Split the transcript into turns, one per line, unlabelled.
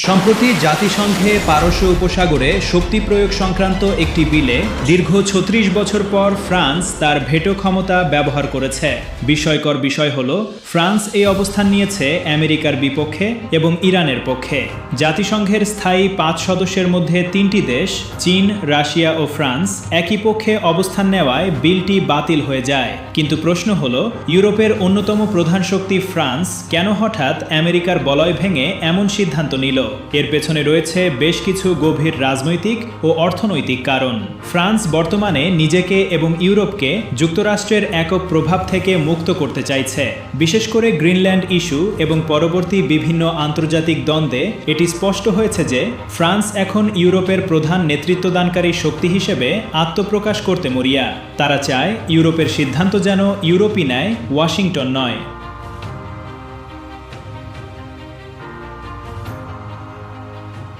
সম্প্রতি জাতিসংঘে পারস্য উপসাগরে শক্তি প্রয়োগ সংক্রান্ত একটি বিলে দীর্ঘ ৩৬ বছর পর ফ্রান্স তার ভেটো ক্ষমতা ব্যবহার করেছে। বিস্ময়কর বিষয় হল, ফ্রান্স এই অবস্থান নিয়েছে আমেরিকার বিপক্ষে এবং ইরানের পক্ষে। জাতিসংঘের স্থায়ী ৫ সদস্যের মধ্যে ৩টি দেশ, চীন, রাশিয়া ও ফ্রান্স, একই পক্ষে অবস্থান নেওয়ায় বিলটি বাতিল হয়ে যায়। কিন্তু প্রশ্ন হল, ইউরোপের অন্যতম প্রধান শক্তি ফ্রান্স কেন হঠাৎ আমেরিকার বলয় ভেঙে এমন সিদ্ধান্ত নিল? এর পেছনে রয়েছে বেশ কিছু গভীর রাজনৈতিক ও অর্থনৈতিক কারণ। ফ্রান্স বর্তমানে নিজেকে এবং ইউরোপকে যুক্তরাষ্ট্রের একক প্রভাব থেকে মুক্ত করতে চাইছে। বিশেষ করে গ্রিনল্যান্ড ইস্যু এবং পরবর্তী বিভিন্ন আন্তর্জাতিক দ্বন্দ্বে এটি স্পষ্ট হয়েছে যে ফ্রান্স এখন ইউরোপের প্রধান নেতৃত্বদানকারী শক্তি হিসেবে আত্মপ্রকাশ করতে মরিয়া। তারা চায় ইউরোপের সিদ্ধান্ত যেন ইউরোপই নেয়, ওয়াশিংটন নয়।